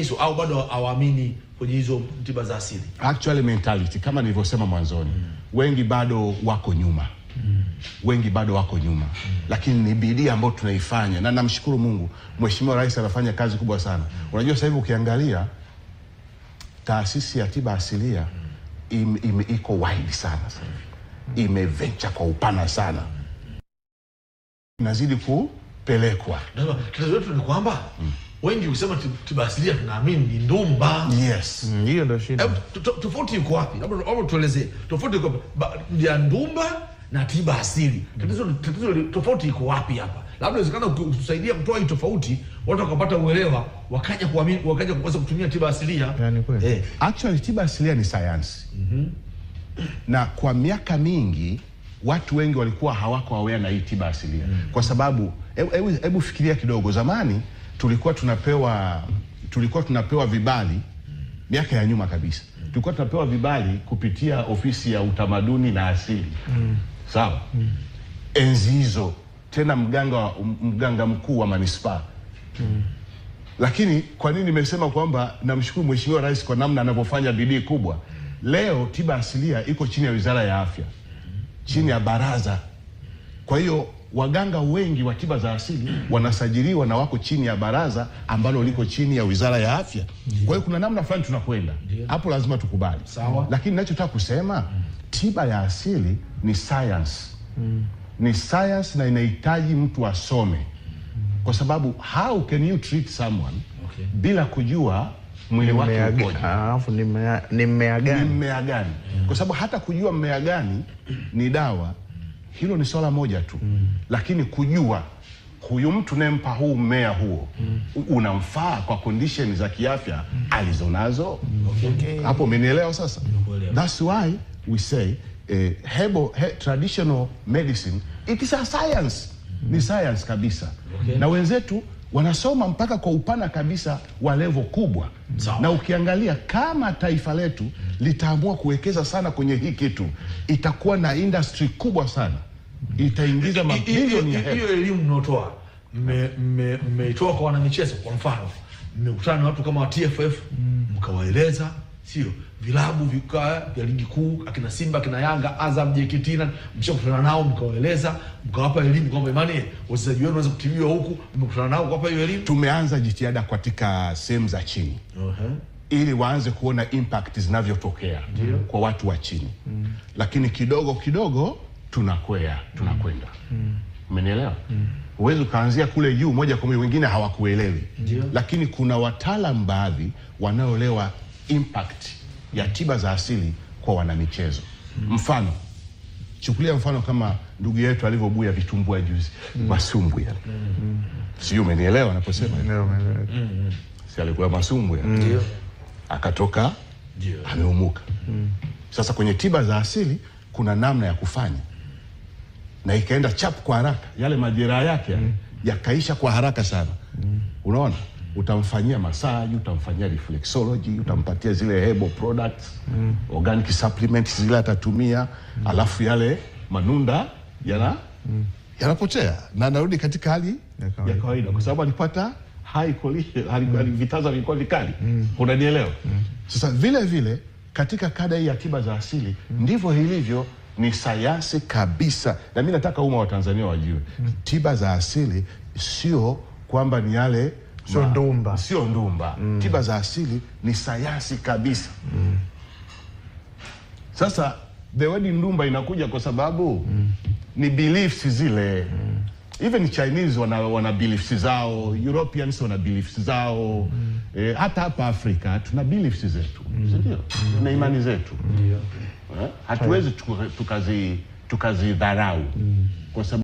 hizo au bado hawaamini kwenye hizo tiba za asili? Actually mentality kama nilivyosema mwanzoni, wengi bado wako nyuma. Wengi bado wako nyuma. Lakini ni bidii ambayo tunaifanya, na namshukuru Mungu, Mheshimiwa Rais anafanya kazi kubwa sana. Unajua sasa hivi ukiangalia taasisi ya tiba asilia iko wide sana sasa hivi. Imeventure kwa upana sana. Inazidi kupelekwa. Tatizo letu ni kwamba wengi ukisema tiba asilia tunaamini ni ndumba. Yes. Hiyo ndio shida. Tofauti iko wapi? Labda tuelezee. Tofauti iko ya ndumba na tiba asili. Tatizo tofauti iko wapi hapa? Labda inawezekana ukusaidia kutoa hii tofauti, watu wakapata uelewa, wakaja kuamini, wakaja kuanza kutumia tiba asilia. Yaani kweli. Actually tiba asilia ni sayansi. Na kwa miaka mingi watu wengi walikuwa hawako aware na hii tiba asilia. Kwa sababu hebu fikiria kidogo, zamani tulikuwa tunapewa vibali miaka ya nyuma kabisa. Tulikuwa tunapewa vibali kupitia ofisi ya utamaduni na asili. Sawa? Enzi hizo tena mganga mkuu wa manispaa. Lakini kwa nini nimesema kwamba namshukuru Mheshimiwa Rais kwa namna anavyofanya bidii kubwa? Leo tiba asilia iko chini ya Wizara ya Afya, chini ya baraza. Kwa hiyo waganga wengi wa tiba za asili wanasajiliwa na wako chini ya baraza ambalo liko chini ya Wizara ya Afya. Kwa hiyo kuna namna fulani tunakwenda. Hapo lazima tukubali. Lakini ninachotaka kusema tiba ya asili ni science. Ni science na inahitaji mtu asome. Kwa sababu how can you treat someone bila kujua mwili wake ukoje? Alafu ni mmea gani? Ni mmea gani? Kwa sababu hata kujua mmea gani ni dawa, hilo ni swala moja tu. Lakini kujua huyu mtu nempa huu mmea huo unamfaa kwa condition za kiafya alizonazo. Hapo umenielewa sasa? That's why we say traditional medicine, it is a science. Ni science kabisa. Na wenzetu wanasoma mpaka kwa upana kabisa wa level kubwa. Na ukiangalia kama taifa letu litaamua kuwekeza sana kwenye hii kitu, itakuwa na industry kubwa sana. Itaingiza mabilioni ya hela. Hiyo elimu mnaotoa mmeitoa kwa wanamichezo, kwa mfano mmekutana na watu kama wa TFF mkawaeleza, sio vilabu vya ligi kuu, akina Simba, akina Yanga, Azam, JKT, mshakutana nao mkawaeleza, mkawapa elimu kwamba imani wachezaji wenu wanaweza kutibiwa huku, mmekutana nao kwa hiyo elimu. Tumeanza jitihada katika sehemu za chini. Ili waanze kuona impact zinavyotokea kwa watu wa chini. Lakini kidogo kidogo tunakwenda. Umenielewa? Huwezi kuanzia kule juu moja kwa moja, wengine hawakuelewi. Lakini kuna wataalamu baadhi wanaoelewa impact ya tiba za asili kwa wanamichezo. Mfano, chukulia mfano kama ndugu yetu alivyobuya vitumbua juzi, masumbwi yale. Sio, umenielewa naposema? Si alikuwa masumbwi yale. Akatoka ameumuka. Sasa kwenye tiba za asili kuna namna ya kufanya, na ikaenda chap kwa haraka, yale majeraha yake yakaisha kwa haraka sana. Unaona? Utamfanyia massage, utamfanyia reflexology, utampatia zile herbal products, organic supplements zile atatumia, alafu yale manunda yanapotea na anarudi katika hali ya kawaida, kwa sababu alipata high cholesterol, vitaza vilikuwa vikali. Unanielewa? Sasa vile vile katika kada hii ya tiba za asili ndivyo ilivyo, ni sayansi kabisa. Na mimi nataka umma wa Tanzania wajue, tiba za asili sio kwamba ni yale sio ndumba. Tiba za asili ni sayansi kabisa. Sasa the word ndumba inakuja kwa sababu ni beliefs zile. Even Chinese wana beliefs zao, Europeans wana beliefs zao. Hata hapa Afrika tuna beliefs zetu. Ndio? Tuna imani zetu. Hatuwezi tukazidharau kwa sababu